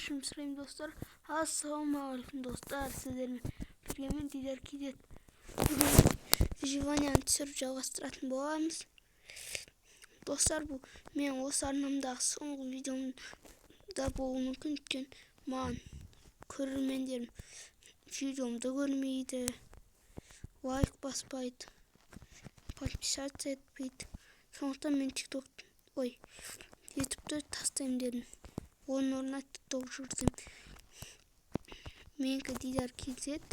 кешірім сұраймын достар. Ассалаумағалейкум достар, сіздермен бірге мен Дидар Кейдет. Бүгін выживанияны түсіріп жалғастыратын боламыз. Достар, бұл мен осы арнамдағы соңғы видеомда болуы мүмкін, өйткені маған көрермендерім видеомды көрмейді, лайк баспайды, подписаться етпейді. Сондықтан мен ютубты тастаймын дедім. Оның орнына тикток жүргізем. Менікі Дидар Кейдет,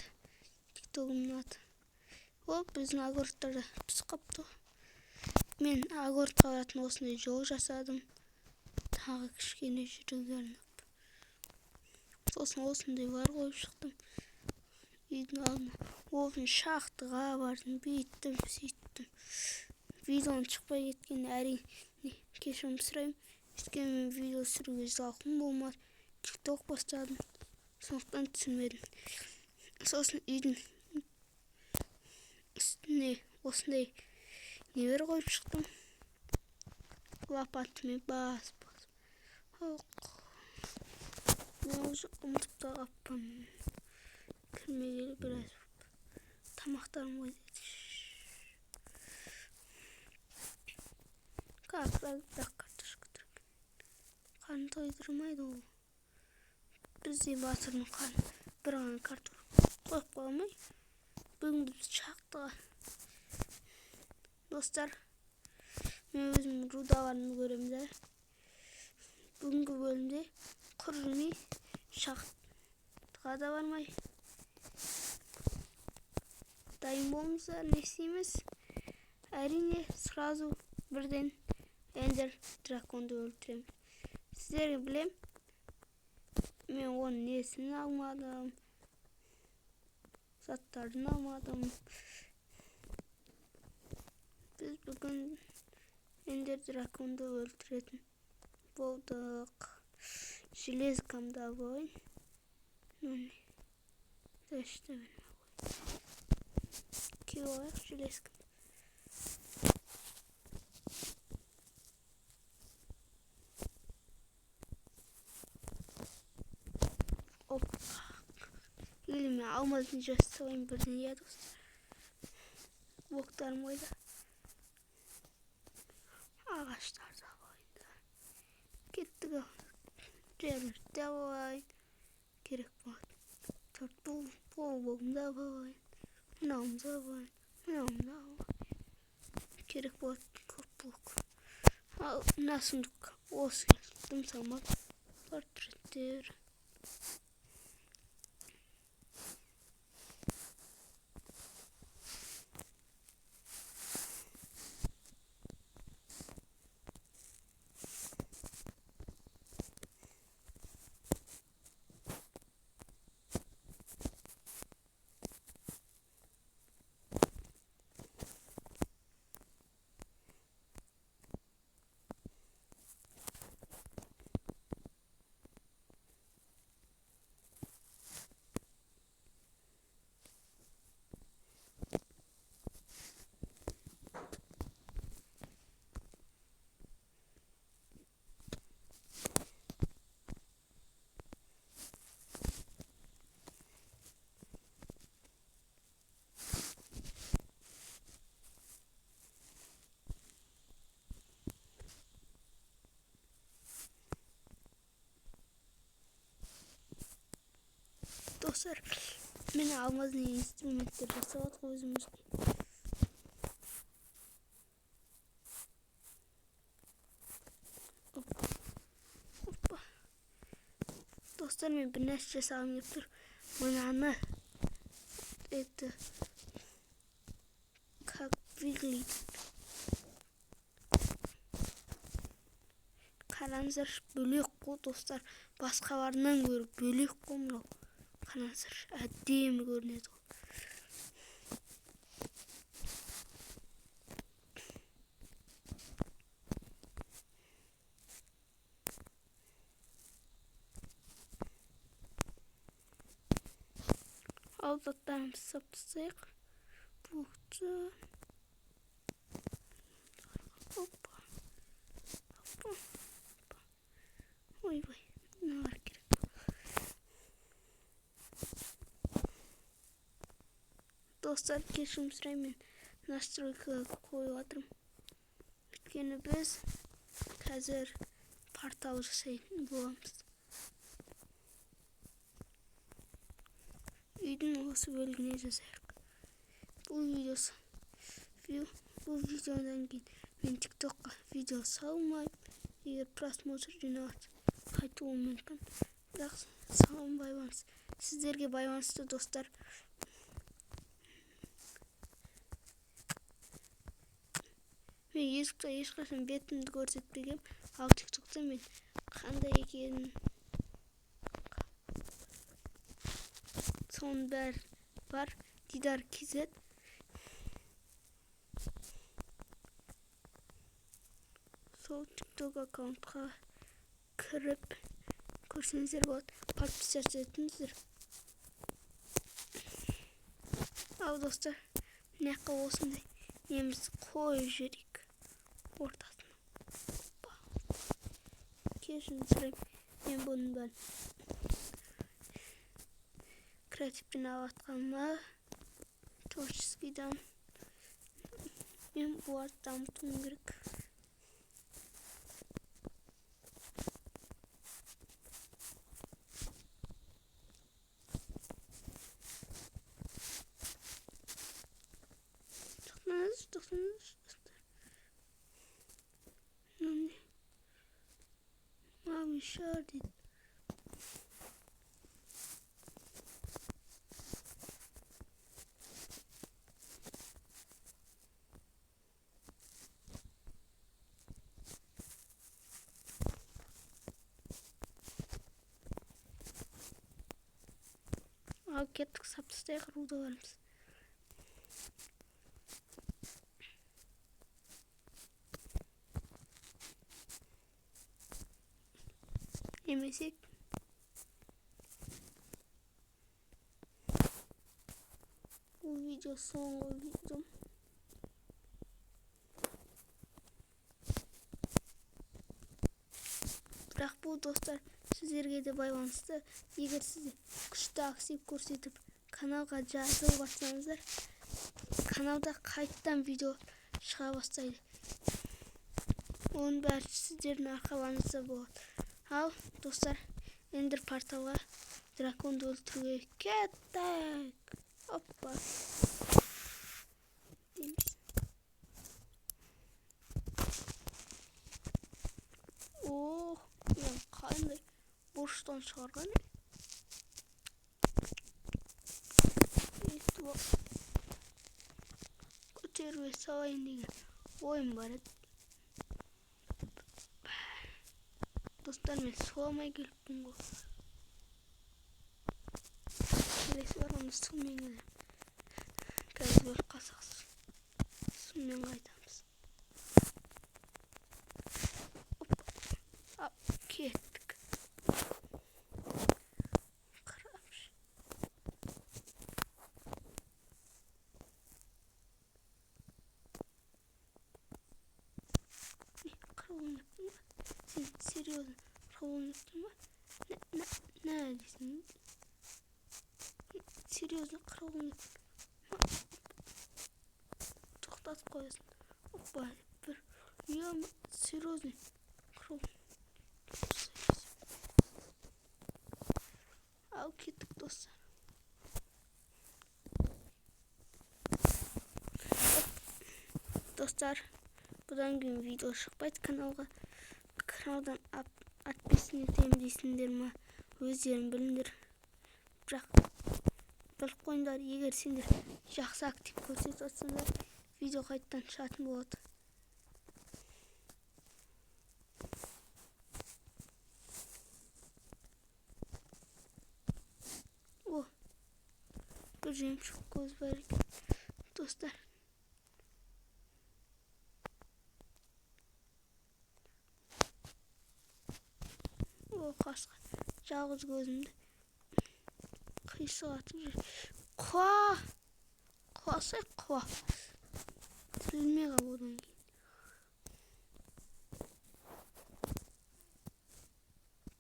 тиктогымның аты. Ол біздің огородтарда қапты. Мен огородқа баратын осындай жол жасадым. Тағы кішкене жүруге арнап. Сосын осындай бар қойып шықтым. Үйдің алдына. Осын шахтаға бардым, бүйттім, сөйттім. Видеоның шықпай кеткен әрине кешірім сұраймын. Өйткені мен видео сүруге зауқым болмады. Тикток бастадым. Сондықтан түсінбедім. Сосын үйдің үстіне осындай нелер қойып шықтым. Лопатымен бас. Мен уже ұмытып та қаппын. Кірмегелі біраз тамақтарым қойды. Бірақ картошка тұрып. Қарын тойдырмайды ол. Бізде батырдың қарын бір ғана картоп қойып қалмай. Бүгін біз шақтыға. Достар, мен өзім рудаларымды көремді. Бүгінгі бөлімде құр жүрмей шақтыға да бармай. Дайын болыңыздар, не істейміз? Әрине, сразу бірден эндер драконды өлтіремін. Сіздерге білем, мен оның несін алмадым, заттарын алмадым. Біз бүгін эндер драконды өлтіретін болдық. Железкамда бой. Килояқ железкам. Или мен алмазын жасауын бірден еді достар. Блоктарым ойда. Ағаштарда ойда. Кеттік ау. Жерлерде ойда. Керек болады. Болғымда ойда. Мынауымда ойда. Мынауымда ойда. Керек болады көп блок. Ал насындық осы келдім салмақ. Портреттер. Dostlar, мен алмазный инструменттер жасап өзімізге. Опа. Достар, мен бір нәрсе жасағым келіп тұр. Мынаны это как выглядит. Қараңыздар, бөлек қой достар. Басқаларынан гөрі бөлек қой мынау. Қараңыздар, әдемі көрінеді ғой. Ал заттарымызды сап тастайық. Блокты. Опа. Ой, мыналар керек. Достар, кешірім сұраймын, мен настройкаға қойып жатырмын. Өйткені біз қазір портал жасайтын боламыз. Үйдің осы бөлігіне жазайық. Бұл видеодан кейін мен тиктокқа видео салмаймын. Егер просмотр жинады, қайтуым мүмкін. Бірақ саған байланысты, сіздерге байланысты достар. Мен ешқашан ешқашан бетімді көрсетпегем, ал тиктокта мен қандай екенін соның бәрі бар. Дидар KZ. Сол тикток аккаунтқа кіріп көрсеңіздер болады. Подписаться етіңіздер. Ал достар, мынаққа осындай неміз қойып жіберейік ортасына. Кешірім сұраймын, мен бұның бәрін креативтен алатқаныма, творческийдан мен бұларды дамытуым керек. Тоқтаңыз. Мамы шар дейді. Ал кеттік, саптыстайық, руды барымыз. Емесек бұл видео соңғы видео. Бірақ бұл достар сіздерге де байланысты. Егер сізде күшті актив көрсетіп каналға жазылып жатсаңыздар, каналда қайттан видео шыға бастайды. Оның бәрі сіздердің арқаларыңызда болады. Ал достар, ендір порталға драконды өлтіруге кеттік. Оппа. Мен қандай борыштан шығарған. Көтеруге салайын деген ойым бар еді. Достар, мен суламай келіппін ғой. Келесі бар, оны сумен келем. Қазір өліп қалсақ сумен қайтамыз. Кеттік. Қарапшы. Қырылын өттің ба? Сен серьезно қырылын өттің ба? Нә дейсің? Серьезно қырылын өттің ба? Тоқтатып қоясың. Оппа, бір серьезно қырылын. Ал кеттік достар. Достар, бұдан кейін видео шықпайды каналға. Каналдан отписан етемін дейсіңдер ма? Өздерің біліңдер. Бірақ біліп қойыңдар, егер сендер жақсы актив көрсетіп жатсаңдар, видео қайттан шығатын болады. Бір жемшік көз бар екен. Достар, қасқа жалғыз көзімді қисығатып жүр. Құласай құла. Тірілмей қал одан кейін.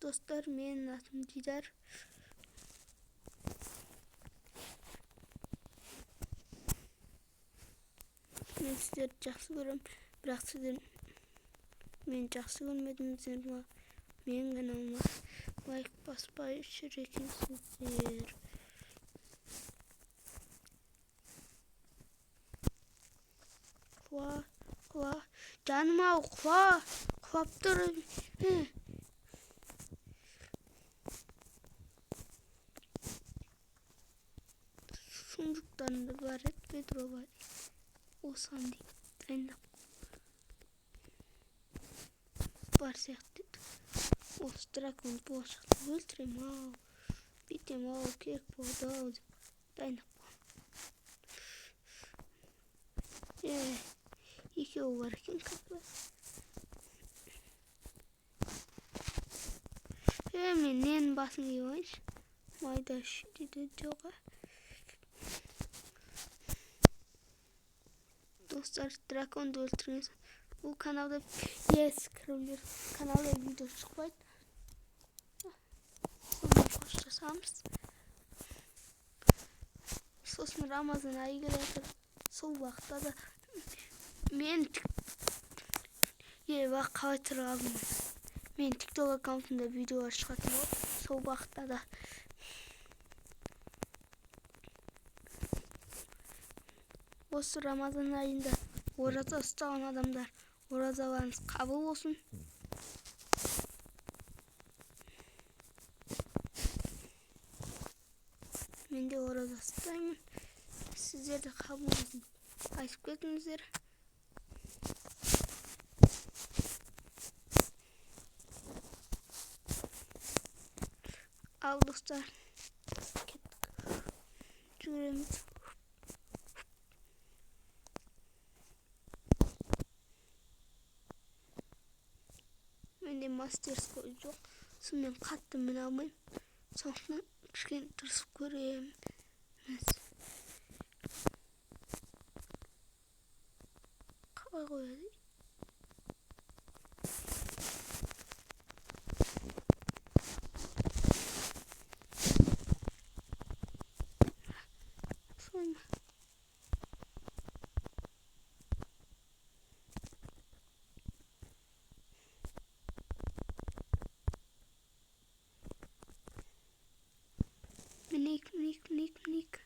Достар, менің атым Дидар. мен сіздерді жақсы көремін, бірақ сіздер мен жақсы көрмедіңіздер ма? Мен каналыма лайк баспай жүр екенсіздер. Құла, жаным ау, құлап тұр. Сундықтарында бар еді, бедровай. Осыған дейін дайындап бар сияқты еді. Осы дракон болашақта өлтірем ау, бүйтем ау, керек болды ау деп дайындап қойдым. Екеуі бар екен кірпі. Мен ненің басын киіп алайыншы? Майда дейді жоға. Достар, драконды өлтіріңіз. Бұл каналда кірулер каналда видео шықпайды. Соны қоштасамыз. Сосын Рамазан айы келе жатыр. Сол уақытта да мен қалай тұрып алдым. Мен TikTok аккаунтында видеолар шығатын болды. Сол уақытта да осы Рамазан айында ораза ұстаған адамдар, оразаларыңыз қабыл болсын. Мен де ораза ұстаймын. Сіздер де қабыл болсын. Айтып кетіңіздер. Ал достар, кеттік. Жүреміз. Менде мастерской жоқ. Сонымен қатты міне алмаймын. Сондықтан кішкене тырысып көреміз. Қалай қояды? Солай ма? Мінейік.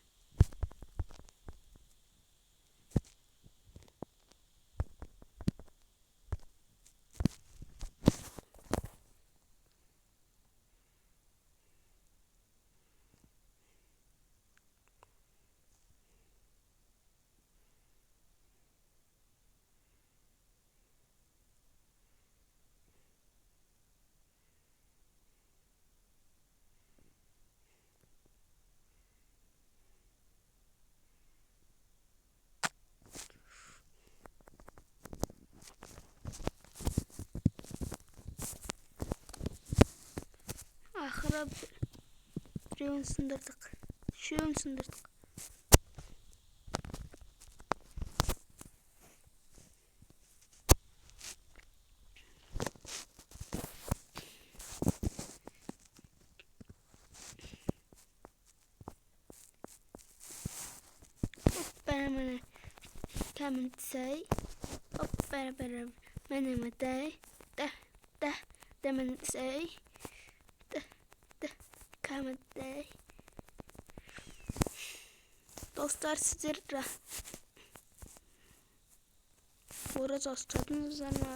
Ақыры біреуін сындырдық. Үшеуін сындырдық. Бәрі кәмін сәй. Бәрі мәне дәй. Дәмін сәй. Кәмін дәй. Достар, сіздер ораза ұстадыңыздар ма?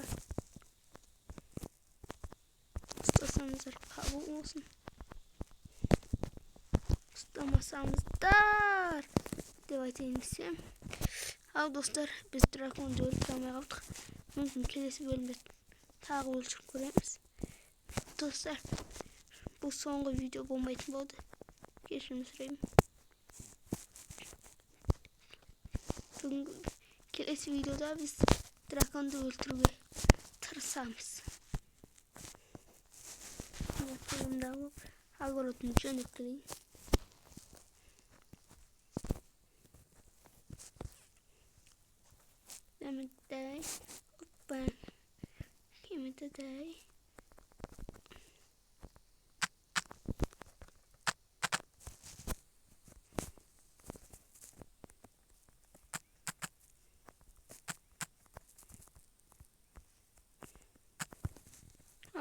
Ұстасаңыздар қабыл болсын. Ұстамасаңыздар деп айтайын десем. Ал достар, біз драконды өлтіре алмай қалдық. Мүмкін келесі бөлімде тағы өлтіріп көреміз. Достар, бұл соңғы видео болмайтын болды. Кешірім сұраймын. Келесі видеода біз драконды өлтіруге тырысамыз. Огородын жөніп келейін. Дәміттай. Кеміттай.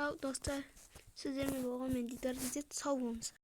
Ал достар, сіздермен болған мен Дидар десет, сау болыңыздар.